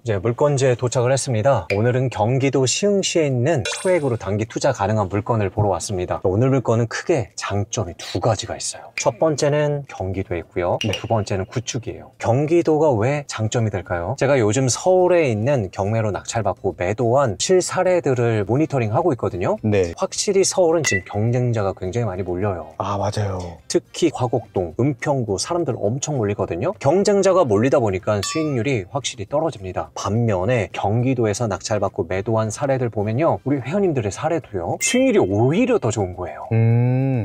이제 물건지에 도착을 했습니다. 오늘은 경기도 시흥시에 있는 소액으로 단기 투자 가능한 물건을 보러 왔습니다. 오늘 물건은 크게 장점이 두 가지가 있어요. 첫 번째는 경기도에 있고요. 두 번째는 구축이에요. 경기도가 왜 장점이 될까요? 제가 요즘 서울에 있는 경매로 낙찰받고 매도한 실사례들을 모니터링하고 있거든요. 네. 확실히 서울은 지금 경쟁자가 굉장히 많이 몰려요. 아, 맞아요. 특히 화곡동, 은평구 사람들 엄청 몰리거든요. 경쟁자가 몰리다 보니까 수익률이 확실히 떨어집니다. 반면에 경기도에서 낙찰받고 매도한 사례들 보면요, 우리 회원님들의 사례도요, 수익률이 오히려 더 좋은 거예요.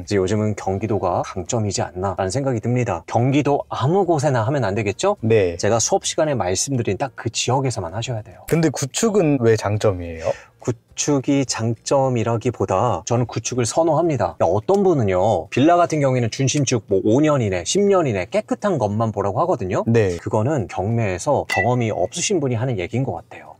이제 요즘은 경기도가 강점이지 않나 라는 생각이 듭니다. 경기도 아무 곳에나 하면 안 되겠죠? 네. 제가 수업 시간에 말씀드린 딱 그 지역에서만 하셔야 돼요. 근데 구축은 왜 장점이에요? 구축이 장점이라기보다 저는 구축을 선호합니다. 어떤 분은요, 빌라 같은 경우에는 준신축 5년 이내, 10년 이내 깨끗한 것만 보라고 하거든요. 네. 그거는 경매에서 경험이 없으신 분이 하는 얘기인 것 같아요.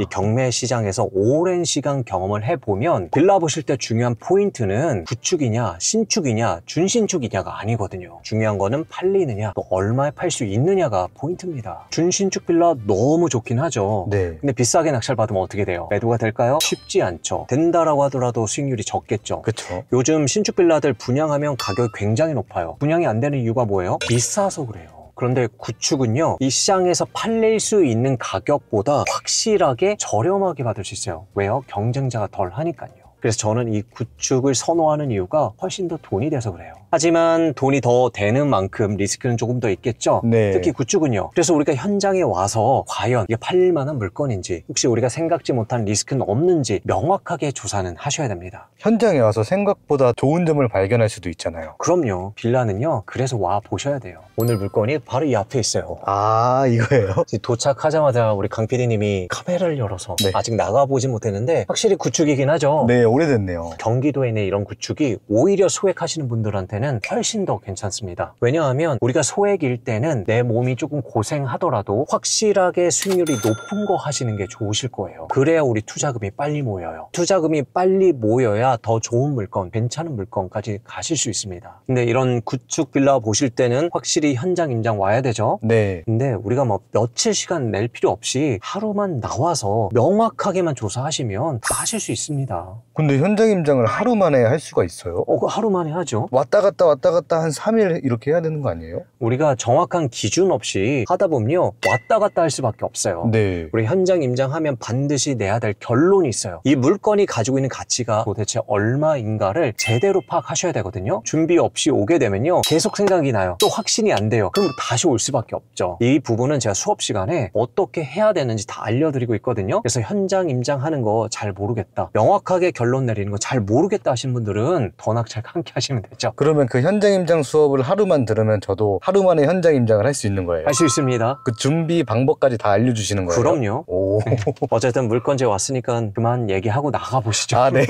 이 경매 시장에서 오랜 시간 경험을 해보면 빌라 보실 때 중요한 포인트는 구축이냐 신축이냐 준신축이냐가 아니거든요. 중요한 거는 팔리느냐 또 얼마에 팔 수 있느냐가 포인트입니다. 준신축 빌라 너무 좋긴 하죠. 네. 근데 비싸게 낙찰 받으면 어떻게 돼요? 매도가 될까요? 쉽지 않죠. 된다라고 하더라도 수익률이 적겠죠. 그쵸. 요즘 신축 빌라들 분양하면 가격이 굉장히 높아요. 분양이 안 되는 이유가 뭐예요? 비싸서 그래요. 그런데 구축은요, 이 시장에서 팔릴 수 있는 가격보다 확실하게 저렴하게 받을 수 있어요. 왜요? 경쟁자가 덜 하니까요. 그래서 저는 이 구축을 선호하는 이유가 훨씬 더 돈이 돼서 그래요. 하지만 돈이 더 되는 만큼 리스크는 조금 더 있겠죠. 네. 특히 구축은요. 그래서 우리가 현장에 와서 과연 이게 팔릴 만한 물건인지, 혹시 우리가 생각지 못한 리스크는 없는지 명확하게 조사는 하셔야 됩니다. 현장에 와서 생각보다 좋은 점을 발견할 수도 있잖아요. 그럼요. 빌라는요, 그래서 와 보셔야 돼요. 오늘 물건이 바로 이 앞에 있어요. 아, 이거예요? 도착하자마자 우리 강 PD님이 카메라를 열어서 네. 아직 나가보진 못했는데 확실히 구축이긴 하죠. 네, 오래됐네요. 경기도에 있는 이런 구축이 오히려 소액하시는 분들한테는 훨씬 더 괜찮습니다. 왜냐하면 우리가 소액일 때는 내 몸이 조금 고생하더라도 확실하게 수익률이 높은 거 하시는 게 좋으실 거예요. 그래야 우리 투자금이 빨리 모여요. 투자금이 빨리 모여야 더 좋은 물건, 괜찮은 물건까지 가실 수 있습니다. 근데 이런 구축 빌라 보실 때는 확실히 현장 임장 와야 되죠. 네. 근데 우리가 뭐 며칠 시간 낼 필요 없이 하루만 나와서 명확하게만 조사하시면 다 하실 수 있습니다. 근데 현장 임장을 하루 만에 할 수가 있어요? 그거 하루 만에 하죠. 왔다 갔다 한 3일 이렇게 해야 되는 거 아니에요? 우리가 정확한 기준 없이 하다 보면요, 왔다 갔다 할 수밖에 없어요. 네. 우리 현장 임장하면 반드시 내야 될 결론이 있어요. 이 물건이 가지고 있는 가치가 도대체 얼마인가를 제대로 파악하셔야 되거든요. 준비 없이 오게 되면요, 계속 생각이 나요. 또 확신이 안 돼요. 그럼 다시 올 수밖에 없죠. 이 부분은 제가 수업 시간에 어떻게 해야 되는지 다 알려드리고 있거든요. 그래서 현장 임장하는 거 잘 모르겠다, 명확하게 결론 내리는 거 잘 모르겠다 하신 분들은 더 낙찰 함께 하시면 되죠. 그러면 그 현장 임장 수업을 하루만 들으면 저도 하루 만에 현장 임장을 할 수 있는 거예요? 할 수 있습니다. 그 준비 방법까지 다 알려주시는 거예요? 그럼요. 오. 네. 어쨌든 물건지에 왔으니까 그만 얘기하고 나가보시죠. 아, 네.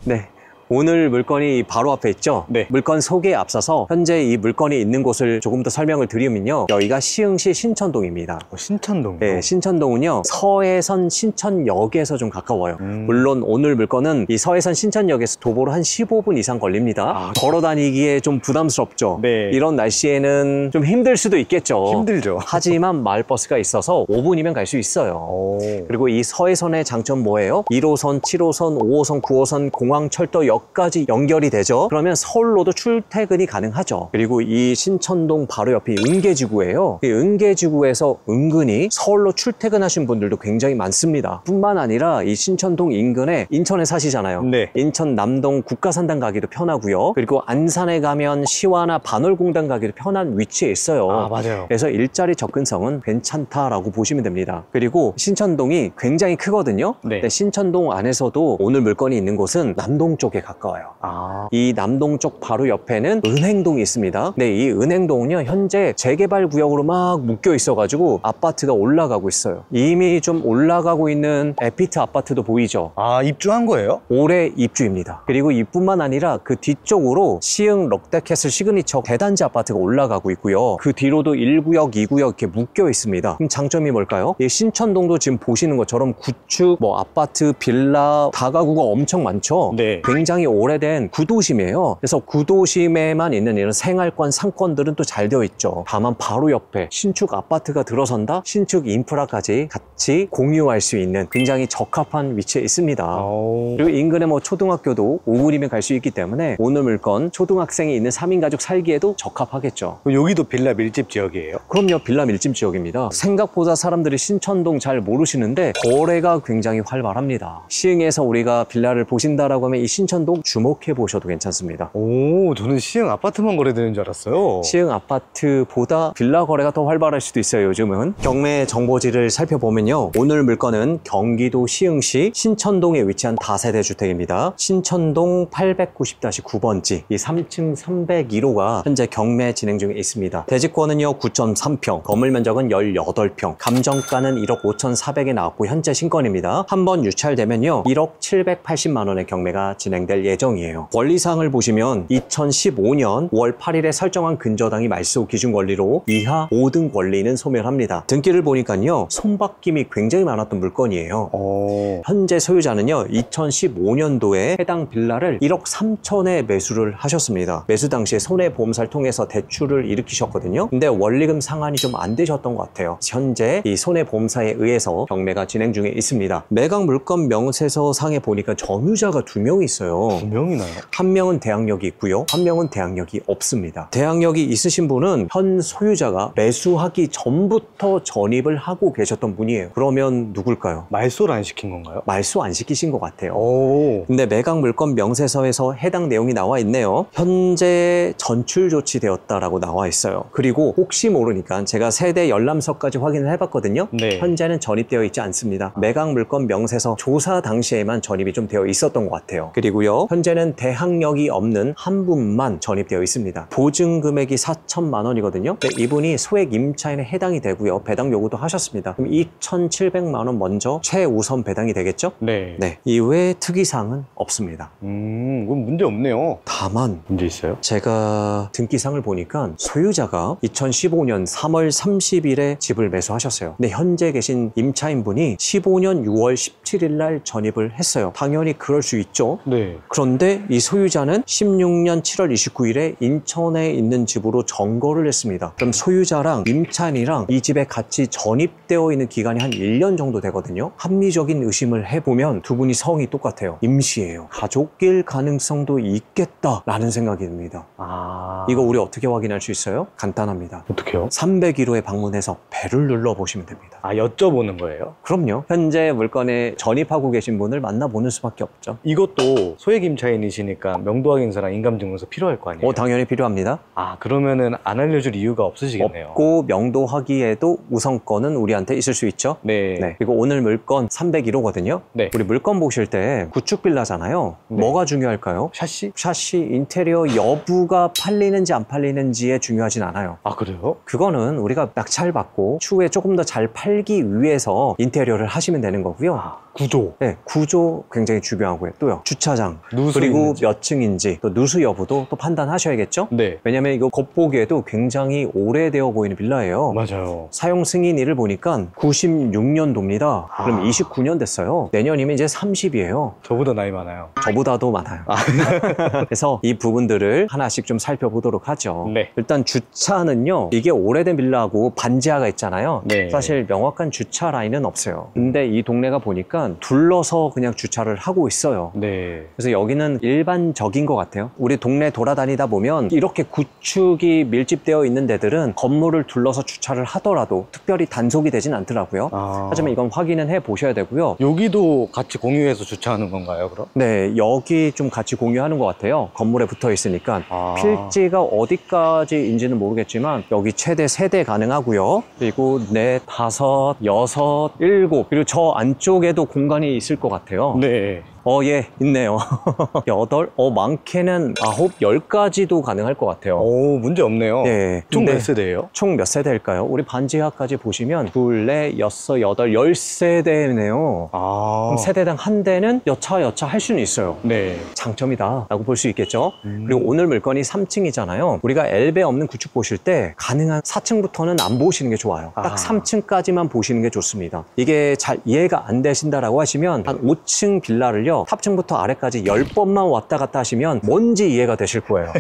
네. 오늘 물건이 바로 앞에 있죠? 네. 물건 소개에 앞서서 현재 이 물건이 있는 곳을 조금 더 설명을 드리면요, 여기가 시흥시 신천동입니다. 신천동? 네, 신천동은요, 서해선 신천역에서 좀 가까워요. 물론 오늘 물건은 이 서해선 신천역에서 도보로 한 15분 이상 걸립니다. 걸어 다니기에 좀 부담스럽죠? 네. 이런 날씨에는 좀 힘들 수도 있겠죠. 힘들죠. 하지만 마을버스가 있어서 5분이면 갈 수 있어요. 오. 그리고 이 서해선의 장점 뭐예요? 1호선, 7호선, 5호선, 9호선 공항철도역까지 연결이 되죠. 그러면 서울로도 출퇴근이 가능하죠. 그리고 이 신천동 바로 옆이 은계지구예요. 이 은계지구에서 은근히 서울로 출퇴근하신 분들도 굉장히 많습니다. 뿐만 아니라 이 신천동 인근에 인천에 사시잖아요. 네. 인천 남동 국가산단 가기도 편하고요. 그리고 안산에 가면 시와나 반월공단 가기도 편한 위치에 있어요. 아, 맞아요. 그래서 일자리 접근성은 괜찮다라고 보시면 됩니다. 그리고 신천동이 굉장히 크거든요. 네. 근데 신천동 안에서도 오늘 물건이 있는 곳은 남동 쪽에 가까워요. 아. 이 남동 쪽 바로 옆에는 은행동이 있습니다. 네, 이 은행동은요, 현재 재개발 구역으로 막 묶여 있어가지고 아파트가 올라가고 있어요. 이미 좀 올라가고 있는 에피트 아파트도 보이죠? 아, 입주한 거예요? 올해 입주입니다. 그리고 이뿐만 아니라 그 뒤쪽으로 시흥 럭데캐슬 시그니처 대단지 아파트가 올라가고 있고요. 그 뒤로도 1구역, 2구역 이렇게 묶여 있습니다. 그럼 장점이 뭘까요? 이 신천동도 지금 보시는 것처럼 구축, 아파트, 빌라, 다가구가 엄청 많죠? 네. 굉장히 굉장히 오래된 구도심이에요. 그래서 구도심에만 있는 이런 생활권, 상권들은 또 잘 되어 있죠. 다만 바로 옆에 신축 아파트가 들어선다, 신축 인프라까지 같이 공유할 수 있는 굉장히 적합한 위치에 있습니다. 그리고 인근에 뭐 초등학교도 5분이면 갈 수 있기 때문에 오늘 물건 초등학생이 있는 3인 가족 살기에도 적합하겠죠. 여기도 빌라 밀집 지역이에요? 그럼요, 빌라 밀집 지역입니다. 생각보다 사람들이 신천동 잘 모르시는데 거래가 굉장히 활발합니다. 시흥에서 우리가 빌라를 보신다라고 하면 이 신천동 주목해 보셔도 괜찮습니다. 오, 저는 시흥 아파트만 거래되는 줄 알았어요. 시흥 아파트보다 빌라 거래가 더 활발할 수도 있어요. 요즘은 경매 정보지를 살펴보면요, 오늘 물건은 경기도 시흥시 신천동에 위치한 다세대 주택입니다. 신천동 890-9번지 이 3층 301호가 현재 경매 진행 중에 있습니다. 대지권은요 9.3평, 건물 면적은 18평, 감정가는 1억 5,400에 나왔고 현재 신건입니다. 한번 유찰되면요 1억 780만 원의 경매가 진행될 예정이에요. 권리사항을 보시면 2015년 5월 8일에 설정한 근저당이 말소 기준 권리로 이하 5등 권리는 소멸합니다. 등기를 보니까요 손바뀜이 굉장히 많았던 물건이에요. 현재 소유자는요 2015년도에 해당 빌라를 1억 3천에 매수를 하셨습니다. 매수 당시에 손해보험사를 통해서 대출을 일으키셨거든요. 근데 원리금 상환이 좀 안 되셨던 것 같아요. 현재 이 손해보험사에 의해서 경매가 진행 중에 있습니다. 매각 물건 명세서상에 보니까 점유자가 2명이 있어요. 2명이나요? 한 명은 대항력이 있고요, 한 명은 대항력이 없습니다. 대항력이 있으신 분은 현 소유자가 매수하기 전부터 전입을 하고 계셨던 분이에요. 그러면 누굴까요? 말소를 안 시킨 건가요? 말소 안 시키신 것 같아요. 근데 매각 물건 명세서에서 해당 내용이 나와 있네요. 현재 전출 조치되었다라고 나와 있어요. 그리고 혹시 모르니까 제가 세대 열람서까지 확인을 해봤거든요. 네. 현재는 전입되어 있지 않습니다. 매각 물건 명세서 조사 당시에만 전입이 좀 되어 있었던 것 같아요. 그리고요 현재는 대항력이 없는 한 분만 전입되어 있습니다. 보증 금액이 4천만 원이거든요. 이분이 소액 임차인에 해당이 되고요, 배당 요구도 하셨습니다. 그럼 2,700만 원 먼저 최우선 배당이 되겠죠? 네. 이외에 특이사항은 없습니다. 그럼 문제 없네요. 다만 문제 있어요? 제가 등기상을 보니까 소유자가 2015년 3월 30일에 집을 매수하셨어요. 근데 현재 계신 임차인분이 15년 6월 17일 날 전입을 했어요. 당연히 그럴 수 있죠. 네. 그런데 이 소유자는 16년 7월 29일에 인천에 있는 집으로 정거를 했습니다. 그럼 소유자랑 임차인이랑 이 집에 같이 전입되어 있는 기간이 한 1년 정도 되거든요. 합리적인 의심을 해보면 두 분이 성이 똑같아요. 임시예요. 가족일 가능성도 있겠다라는 생각이 듭니다. 이거 우리 어떻게 확인할 수 있어요? 간단합니다. 어떻게요? 301호에 방문해서 벨을 눌러보시면 됩니다. 여쭤보는 거예요? 그럼요. 현재 물건에 전입하고 계신 분을 만나보는 수밖에 없죠. 이것도 소액 임차인이시니까 명도 확인서랑 인감증명서 필요할 거 아니에요? 당연히 필요합니다. 그러면은 안 알려줄 이유가 없으시겠네요. 없고 명도하기에도 우선권은 우리한테 있을 수 있죠. 네. 그리고 오늘 물건 301호거든요. 네. 우리 물건 보실 때 구축 빌라잖아요. 네. 뭐가 중요할까요? 샤시? 샤시, 인테리어 여부가 팔리는지 안 팔리는지에 중요하진 않아요. 그래요? 그거는 우리가 낙찰받고 추후에 조금 더 잘 팔기 위해서 인테리어를 하시면 되는 거고요. 구조. 구조 굉장히 중요하고요. 또요, 주차장, 누수 그리고 있는지. 몇 층인지, 또 누수 여부도 또 판단하셔야겠죠? 네. 왜냐면 이거 겉보기에도 굉장히 오래되어 보이는 빌라예요. 맞아요. 사용 승인일을 보니까 96년도입니다. 그럼 29년 됐어요. 내년이면 이제 30이에요. 저보다 나이 많아요. 저보다도 많아요. 그래서 이 부분들을 하나씩 좀 살펴보도록 하죠. 네. 일단 주차는요, 이게 오래된 빌라하고 반지하가 있잖아요. 네. 사실 명확한 주차 라인은 없어요. 근데 이 동네가 보니까 둘러서 그냥 주차를 하고 있어요. 네. 그래서 여기는 일반적인 것 같아요. 우리 동네 돌아다니다 보면 이렇게 구축이 밀집되어 있는 데들은 건물을 둘러서 주차를 하더라도 특별히 단속이 되진 않더라고요. 하지만 이건 확인은 해 보셔야 되고요. 여기도 같이 공유해서 주차하는 건가요, 그럼? 네, 여기 좀 같이 공유하는 것 같아요. 건물에 붙어 있으니까. 필지가 어디까지인지는 모르겠지만 여기 최대 3대 가능하고요. 그리고 4, 5, 6, 7, 그리고 저 안쪽에도 공간이 있을 것 같아요. 네. 예, 있네요. 8, 많게는 9, 10까지도 가능할 것 같아요. 문제 없네요. 네. 총 근데 몇 세대예요? 총 몇 세대일까요? 우리 반지하까지 보시면 2, 4, 6, 8, 10세대네요. 그럼 세대당 한 대는 여차 할 수는 있어요. 네. 장점이다 라고 볼 수 있겠죠. 그리고 오늘 물건이 3층이잖아요. 우리가 엘베 없는 구축 보실 때 가능한 4층부터는 안 보시는 게 좋아요. 딱 3층까지만 보시는 게 좋습니다. 이게 잘 이해가 안 되신다라고 하시면 한 5층 빌라를요 있는데요. 탑층부터 아래까지 10번만 왔다 갔다 하시면 뭔지 이해가 되실 거예요.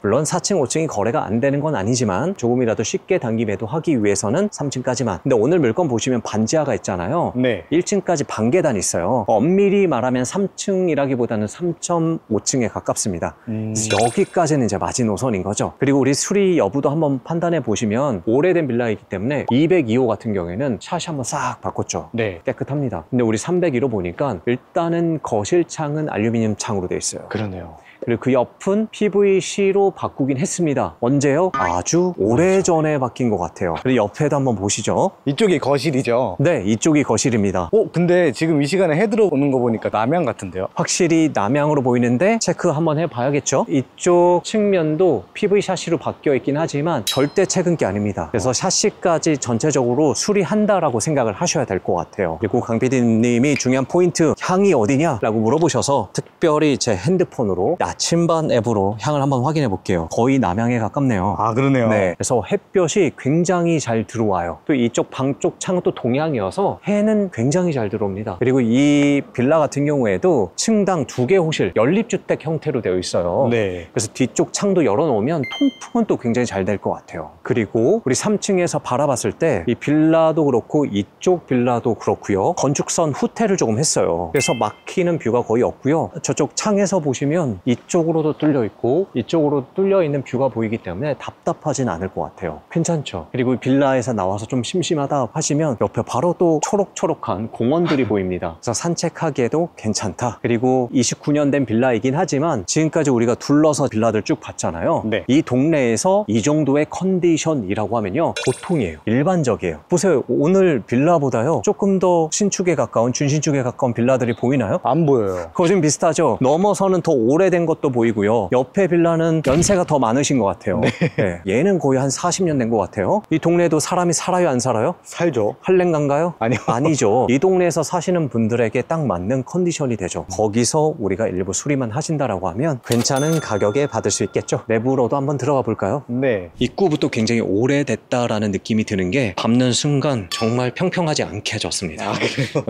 물론 4층, 5층이 거래가 안 되는 건 아니지만 조금이라도 쉽게 단기 매도하기 위해서는 3층까지만. 근데 오늘 물건 보시면 반지하가 있잖아요. 네. 1층까지 반계단이 있어요. 엄밀히 말하면 3층이라기보다는 3.5층에 가깝습니다. 그래서 여기까지는 이제 마지노선인 거죠. 그리고 우리 수리 여부도 한번 판단해 보시면 오래된 빌라이기 때문에 202호 같은 경우에는 샷이 한번 싹 바꿨죠. 네. 깨끗합니다. 근데 우리 301호 보니까 일단은 거실 창은 알루미늄 창으로 돼 있어요. 그러네요. 그리고 그 옆은 PVC로 바꾸긴 했습니다. 언제요? 아주 오래전에 바뀐 것 같아요. 그리고 옆에도 한번 보시죠. 이쪽이 거실이죠? 네, 이쪽이 거실입니다. 근데 지금 이 시간에 해 들어오는 거 보니까 남양 같은데요? 확실히 남향으로 보이는데 체크 한번 해봐야겠죠. 이쪽 측면도 PV 샤시로 바뀌어 있긴 하지만 절대 최근 게 아닙니다. 그래서 샤시까지 전체적으로 수리한다라고 생각을 하셔야 될 것 같아요. 그리고 강 PD님이 중요한 포인트, 향이 어디냐? 라고 물어보셔서 특별히 제 핸드폰으로 나침반 앱으로 향을 한번 확인해 볼게요. 거의 남향에 가깝네요. 아, 그러네요. 네, 그래서 햇볕이 굉장히 잘 들어와요. 또 이쪽 방 쪽 창은 또 동향이어서 해는 굉장히 잘 들어옵니다. 그리고 이 빌라 같은 경우에도 층당 2개 호실 연립주택 형태로 되어 있어요. 네. 그래서 뒤쪽 창도 열어놓으면 통풍은 또 굉장히 잘 될 것 같아요. 그리고 우리 3층에서 바라봤을 때 이 빌라도 그렇고 이쪽 빌라도 그렇고요. 건축선 후퇴를 조금 했어요. 그래서 막히는 뷰가 거의 없고요. 저쪽 창에서 보시면 이쪽으로도 뚫려 있고 이쪽으로 뚫려 있는 뷰가 보이기 때문에 답답하진 않을 것 같아요. 괜찮죠? 그리고 빌라에서 나와서 좀 심심하다 하시면 옆에 바로 또 초록초록한 공원들이 보입니다. 그래서 산책하기에도 괜찮다. 그리고 29년 된 빌라이긴 하지만 지금까지 우리가 둘러서 빌라들 쭉 봤잖아요. 네. 이 동네에서 이 정도의 컨디션이라고 하면요, 보통이에요. 일반적이에요. 보세요. 오늘 빌라보다요 조금 더 신축에 가까운, 준신축에 가까운 빌라들이 보이나요? 안 보여요. 그거 좀 비슷하죠? 넘어서는 더 오래된 것도 보이고요. 옆에 빌라는 연세가 더 많으신 것 같아요. 네. 얘는 거의 한 40년 된 것 같아요. 이 동네에도 사람이 살아요, 안 살아요? 살죠. 한랭가인가요? 아니요. 아니죠. 이 동네에서 사시는 분들에게 딱 맞는 컨디션이 되죠. 거기서 우리가 일부 수리만 하신다라고 하면 괜찮은 가격에 받을 수 있겠죠. 내부로도 한번 들어가 볼까요? 네. 입구부터 굉장히 오래됐다라는 느낌이 드는 게 밟는 순간 정말 평평하지 않게 해졌습니다.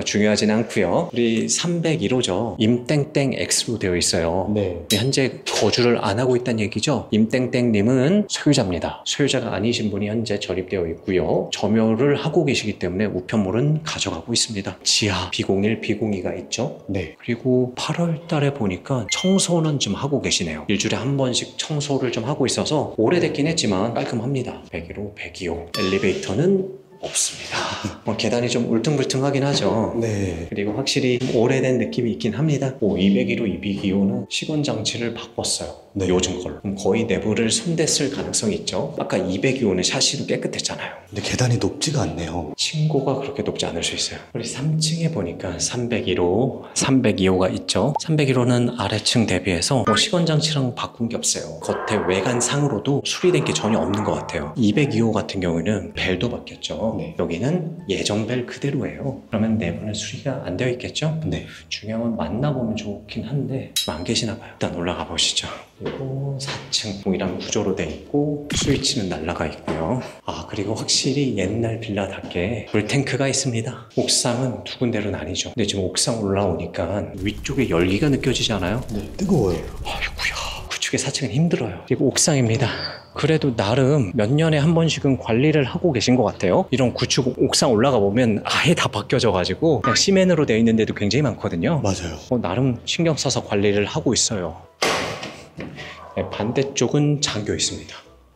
중요하진 않고요. 우리 301호죠. 임땡땡 X로 되어 있어요. 네. 현재 거주를 안 하고 있다는 얘기죠. 임땡땡님은 소유자입니다. 소유자가 아니신 분이 현재 전입되어 있고요. 점유를 하고 계시기 때문에 우편물은 가져가고 있습니다. 지하 B01, B02가 있죠. 네. 그리고 8월 달에 보니까 청소는 좀 하고 계시네요. 일주일에 한 번씩 청소를 좀 하고 있어서 오래됐긴 했지만 깔끔합니다. 101호, 102호. 엘리베이터는 없습니다. 계단이 좀 울퉁불퉁하긴 하죠. 네. 그리고 확실히 오래된 느낌이 있긴 합니다. 201호, 202호는 시건 장치를 바꿨어요. 네. 요즘 걸로. 그럼 거의 내부를 손댔을 가능성이 있죠. 아까 202호는 샤시로 깨끗했잖아요. 근데 계단이 높지가 않네요. 층고가 그렇게 높지 않을 수 있어요. 우리 3층에 보니까 301호, 302호가 있죠. 301호는 아래층 대비해서 시건 장치랑 바꾼 게 없어요. 겉에 외관상으로도 수리된 게 전혀 없는 것 같아요. 202호 같은 경우에는 벨도 바뀌었죠. 네. 여기는 예전 벨 그대로예요. 그러면 내부는 수리가 안 되어 있겠죠? 네. 중요한 건 만나보면 좋긴 한데 안 계시나 봐요. 일단 올라가 보시죠. 그리고 4층 동일한 구조로 돼 있고 스위치는 날라가 있고요. 그리고 확실히 옛날 빌라답게 물탱크가 있습니다. 옥상은 두 군데로 나뉘죠. 근데 지금 옥상 올라오니까 위쪽에 열기가 느껴지지 않아요? 네. 뜨거워요. 아이고야, 구축의 4층은 힘들어요. 그리고 옥상입니다. 그래도 나름 몇 년에 한 번씩은 관리를 하고 계신 것 같아요. 이런 구축 옥상 올라가 보면 아예 다 바뀌어져가지고 그냥 시멘으로 되어 있는데도 굉장히 많거든요. 맞아요. 나름 신경 써서 관리를 하고 있어요. 네, 반대쪽은 잠겨 있습니다.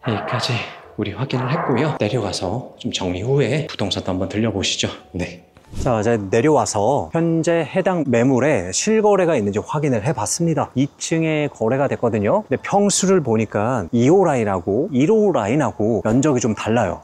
여기까지 우리 확인을 했고요. 내려가서 좀 정리 후에 부동산도 한번 들려보시죠. 네. 자, 이제 내려와서 현재 해당 매물에 실거래가 있는지 확인을 해봤습니다. 2층에 거래가 됐거든요. 근데 평수를 보니까 2호 라인하고 1호 라인하고 면적이 좀 달라요.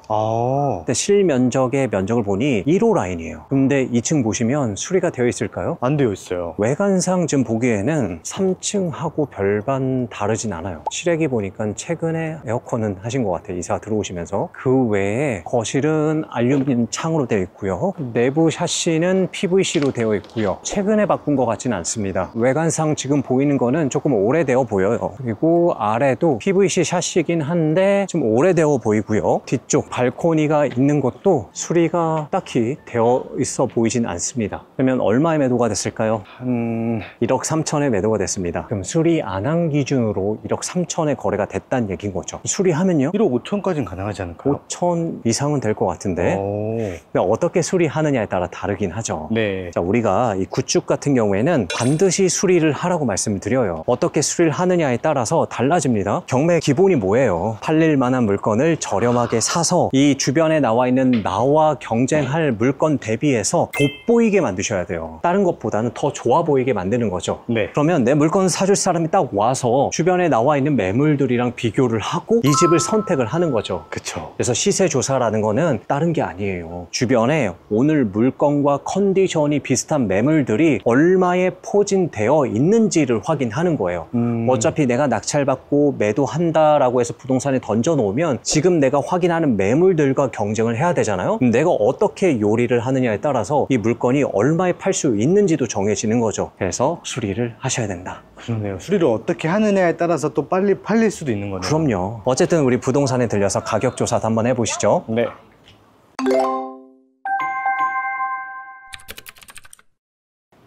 근데 실면적의 면적을 보니 1호 라인이에요. 근데 2층 보시면 수리가 되어 있을까요? 안 되어 있어요. 외관상 지금 보기에는 3층하고 별반 다르진 않아요. 실외기 보니까 최근에 에어컨은 하신 것 같아요. 이사 들어오시면서. 그 외에 거실은 알루미늄 창으로 되어 있고요. 내부 샤시는 PVC로 되어 있고요. 최근에 바꾼 것 같지는 않습니다. 외관상 지금 보이는 거는 조금 오래되어 보여요. 그리고 아래도 PVC 샤시긴 한데 좀 오래되어 보이고요. 뒤쪽 발코니가 있는 것도 수리가 딱히 되어 있어 보이진 않습니다. 그러면 얼마에 매도가 됐을까요? 한 1억 3천에 매도가 됐습니다. 그럼 수리 안 한 기준으로 1억 3천에 거래가 됐다는 얘기인 거죠. 수리하면요? 1억 5천까지는 가능하지 않을까요? 5천 이상은 될 것 같은데 오. 그러니까 어떻게 수리하느냐에 따라 다르긴 하죠. 네. 자, 우리가 이 굿죽 같은 경우에는 반드시 수리를 하라고 말씀을 드려요. 어떻게 수리를 하느냐에 따라서 달라집니다. 경매 기본이 뭐예요? 팔릴 만한 물건을 저렴하게 사서 이 주변에 나와 있는 나와 경쟁할 물건 대비해서 돋보이게 만드셔야 돼요. 다른 것보다는 더 좋아 보이게 만드는 거죠. 네. 그러면 내 물건 사줄 사람이 딱 와서 주변에 나와 있는 매물들이랑 비교를 하고 이 집을 선택을 하는 거죠. 그쵸. 그래서 시세 조사라는 거는 다른 게 아니에요. 주변에 오늘 물건과 컨디션이 비슷한 매물들이 얼마에 포진되어 있는지를 확인하는 거예요. 어차피 내가 낙찰받고 매도한다라고 해서 부동산에 던져 놓으면 지금 내가 확인하는 매물들과 경쟁을 해야 되잖아요. 그럼 내가 어떻게 요리를 하느냐에 따라서 이 물건이 얼마에 팔 수 있는지도 정해지는 거죠. 그래서 수리를 하셔야 된다. 그러네요. 수리를 어떻게 하느냐에 따라서 또 빨리 팔릴 수도 있는 거네요. 그럼요. 어쨌든 우리 부동산에 들려서 가격 조사도 한번 해보시죠. 네.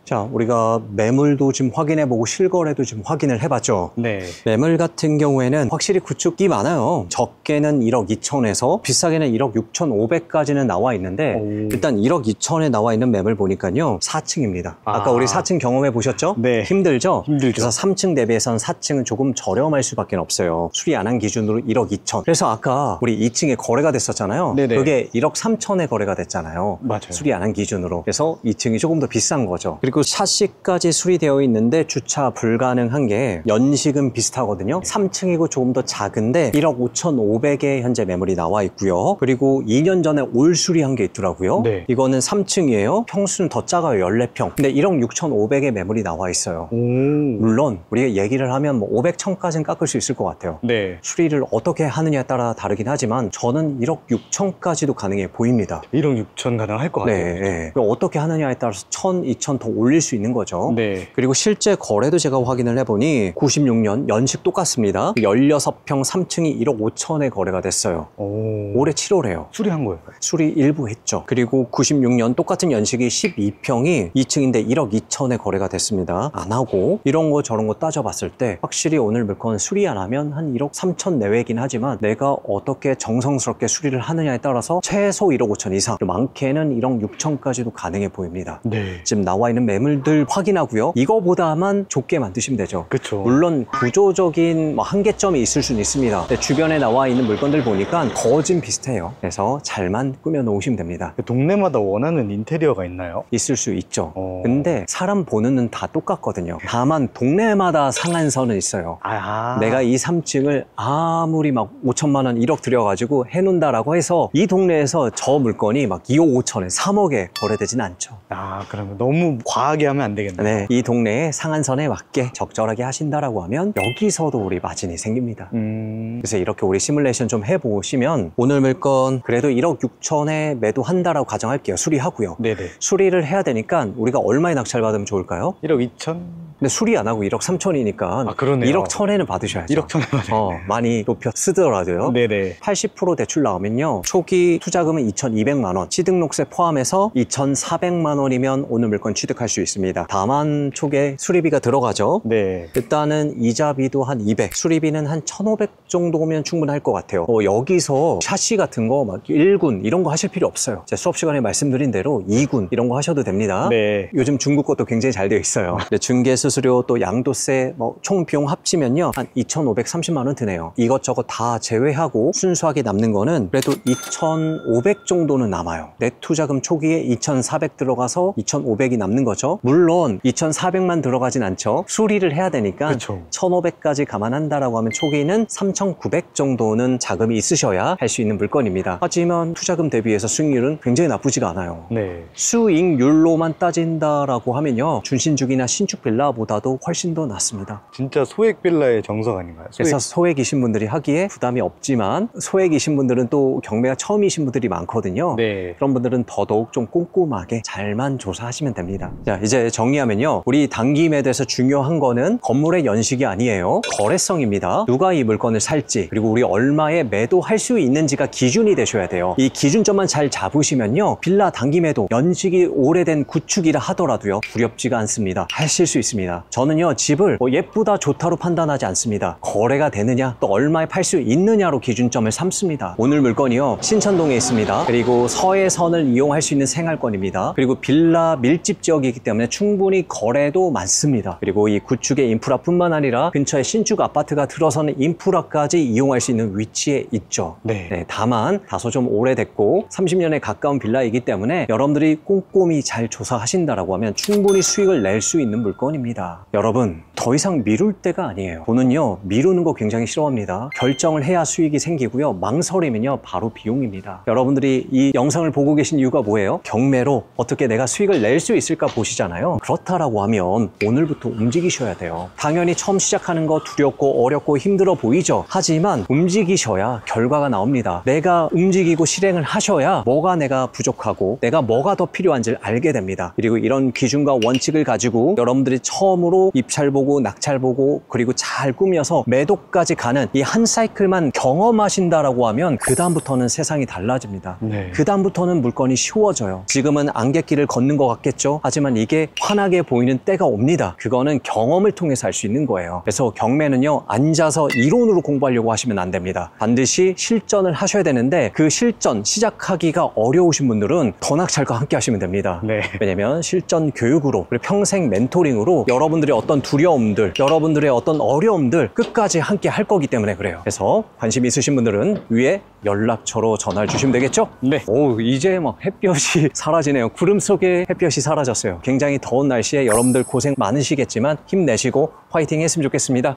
자, 우리가 매물도 지금 확인해보고 실거래도 지금 확인을 해봤죠. 네. 매물 같은 경우에는 확실히 구축이 많아요. 적게는 1억 2천에서 비싸게는 1억 6,500까지는 나와 있는데 오. 일단 1억 2천에 나와 있는 매물 보니까요. 4층입니다. 아까 우리 4층 경험해 보셨죠? 네. 힘들죠? 힘들죠. 그래서 3층 대비해서는 4층은 조금 저렴할 수밖에 없어요. 수리 안 한 기준으로 1억 2천. 그래서 아까 우리 2층에 거래가 됐었잖아요. 네네. 그게 1억 3천에 거래가 됐잖아요. 맞아요. 수리 안 한 기준으로. 그래서 2층이 조금 더 비싼 거죠. 그리고 샤시까지 수리되어 있는데 주차 불가능한 게 연식은 비슷하거든요. 3층이고 조금 더 작은데 1억 5,500에 현재 매물이 나와 있고요. 그리고 2년 전에 올 수리한 게 있더라고요. 네. 이거는 3층이에요. 평수는 더 작아요. 14평. 근데 1억 6,500에 매물이 나와 있어요. 오. 물론 우리가 얘기를 하면 뭐 500, 1000까지는 깎을 수 있을 것 같아요. 네. 수리를 어떻게 하느냐에 따라 다르긴 하지만 저는 1억 6천까지도 가능해 보입니다. 1억 6천 가능할 것 같아요. 네, 네. 어떻게 하느냐에 따라서 1000, 2000 더 올릴 수 있는 거죠. 네. 그리고 실제 거래도 제가 확인을 해보니 96년 연식 똑같습니다. 16평 3층이 1억 5천에 거래가 됐어요. 오. 올해 7월에요. 수리한 거예요. 수리 일부 했죠. 그리고 96년 똑같은 연식이 12평이 2층인데 1억 2천에 거래가 됐습니다. 안 하고 이런 거 저런 거 따져봤을 때 확실히 오늘 물건 수리 안 하면 한 1억 3천 내외이긴 하지만 내가 어떻게 정성스럽게 수리를 하느냐에 따라서 최소 1억 5천 이상, 많게는 1억 6천까지도 가능해 보입니다. 네. 지금 나와 있는 매물들 확인하고요. 이거보다만 좁게 만드시면 되죠. 그쵸. 물론 구조적인 한계점이 있을 수는 있습니다. 근데 주변에 나와 있는 물건들 보니까 거진 비슷해요. 그래서 잘만 꾸며 놓으시면 됩니다. 동네마다 원하는 인테리어가 있나요? 있을 수 있죠. 근데 사람 보는 눈 다 똑같거든요. 다만 동네마다 상한선은 있어요. 아. 내가 이 3층을 아무리 막 5천만 원, 1억 들여가지고 해놓는다라고 해서 이 동네에서 저 물건이 막 2억 5천에 3억에 거래되진 않죠. 아, 그러면 너무 과하게 하면 안 되겠네요. 네, 이 동네의 상한선에 맞게 적절하게 하신다라고 하면 여기서도 우리 마진이 생깁니다. 그래서 이렇게 우리 시뮬레이션 좀 해보시면 오늘 물건 그래도 1억 6천에 매도한다라고 가정할게요. 수리하고요. 네네. 수리를 해야 되니까 우리가 얼마에 낙찰받으면 좋을까요? 1억 2천? 근데 수리 안 하고 1억 3천이니까 아, 그러네요. 1억 1천에는 받으셔야죠. 1억 천에 맞아요. 많이 높여 쓰더라도요. 네네. 80% 대출 나오면요. 초기 투자금은 2,200만 원, 취득록세 포함해서 2,400만 원이면 오늘 물건 취득할 수 있습니다. 다만 초기에 수리비가 들어가죠. 네. 일단은 이자비도 한 200, 수리비는 한 1,500 정도면 충분할 것 같아요. 여기서 샤시 같은 거 막 1군 이런 거 하실 필요 없어요. 제가 수업 시간에 말씀드린 대로 2군 이런 거 하셔도 됩니다. 네. 요즘 중국 것도 굉장히 잘 되어 있어요. 중개 수수료 또 양도세 총 비용 합치면요 한 2,530만 원 드네요. 이것저것 다 제외하고 순수하게 남는 거는 그래도 2,500 정도는 남아요. 내 투자금 초기에 2,400 들어가서 2,500이 남는 거죠. 물론 2,400만 들어가진 않죠. 수리를 해야 되니까 그쵸. 1,500까지 감안한다라고 하면 초기에는 3,900 정도는 자금이 있으셔야 할 수 있는 물건입니다. 하지만 투자금 대비해서 수익률은 굉장히 나쁘지가 않아요. 네. 수익률로만 따진다라고 하면요, 준신축이나 신축 빌라 빌라보다도 훨씬 더 낫습니다. 진짜 소액 빌라의 정석 아닌가요? 그래서 소액이신 분들이 하기에 부담이 없지만 소액이신 분들은 또 경매가 처음이신 분들이 많거든요. 네. 그런 분들은 더더욱 좀 꼼꼼하게 잘만 조사하시면 됩니다. 자, 이제 정리하면요. 우리 단기 매도에서 중요한 거는 건물의 연식이 아니에요. 거래성입니다. 누가 이 물건을 살지, 그리고 우리 얼마에 매도할 수 있는지가 기준이 되셔야 돼요. 이 기준점만 잘 잡으시면요. 빌라 단기 매도, 연식이 오래된 구축이라 하더라도요. 두렵지가 않습니다. 하실 수 있습니다. 저는요. 집을 예쁘다 좋다로 판단하지 않습니다. 거래가 되느냐, 또 얼마에 팔 수 있느냐로 기준점을 삼습니다. 오늘 물건이요. 신천동에 있습니다. 그리고 서해선을 이용할 수 있는 생활권입니다. 그리고 빌라 밀집 지역이기 때문에 충분히 거래도 많습니다. 그리고 이 구축의 인프라뿐만 아니라 근처에 신축 아파트가 들어서는 인프라까지 이용할 수 있는 위치에 있죠. 네. 다만 다소 좀 오래됐고 30년에 가까운 빌라이기 때문에 여러분들이 꼼꼼히 잘 조사하신다라고 하면 충분히 수익을 낼 수 있는 물건입니다. 여러분, 더 이상 미룰 때가 아니에요. 저는요, 미루는 거 굉장히 싫어합니다. 결정을 해야 수익이 생기고요. 망설이면요, 바로 비용입니다. 여러분들이 이 영상을 보고 계신 이유가 뭐예요? 경매로 어떻게 내가 수익을 낼 수 있을까 보시잖아요. 그렇다라고 하면 오늘부터 움직이셔야 돼요. 당연히 처음 시작하는 거 두렵고 어렵고 힘들어 보이죠? 하지만 움직이셔야 결과가 나옵니다. 내가 움직이고 실행을 하셔야 뭐가 내가 부족하고 내가 뭐가 더 필요한지를 알게 됩니다. 그리고 이런 기준과 원칙을 가지고 여러분들이 처음으로 입찰 보고 낙찰 보고 그리고 잘 꾸며서 매도까지 가는 이 한 사이클만 경험하신다라고 하면 그 다음부터는 세상이 달라집니다. 네. 그 다음부터는 물건이 쉬워져요. 지금은 안갯길을 걷는 것 같겠죠? 하지만 이게 환하게 보이는 때가 옵니다. 그거는 경험을 통해서 할 수 있는 거예요. 그래서 경매는요, 앉아서 이론으로 공부하려고 하시면 안 됩니다. 반드시 실전을 하셔야 되는데 그 실전 시작하기가 어려우신 분들은 더 낙찰과 함께 하시면 됩니다. 네. 왜냐면 실전 교육으로 그리고 평생 멘토링으로 여러분들의 어떤 두려움들, 여러분들의 어떤 어려움들 끝까지 함께 할 거기 때문에 그래요. 그래서 관심 있으신 분들은 위에 연락처로 전화를 주시면 되겠죠? 네. 오, 이제 막 햇볕이 사라지네요. 구름 속에 햇볕이 사라졌어요. 굉장히 더운 날씨에 여러분들 고생 많으시겠지만 힘내시고 화이팅 했으면 좋겠습니다.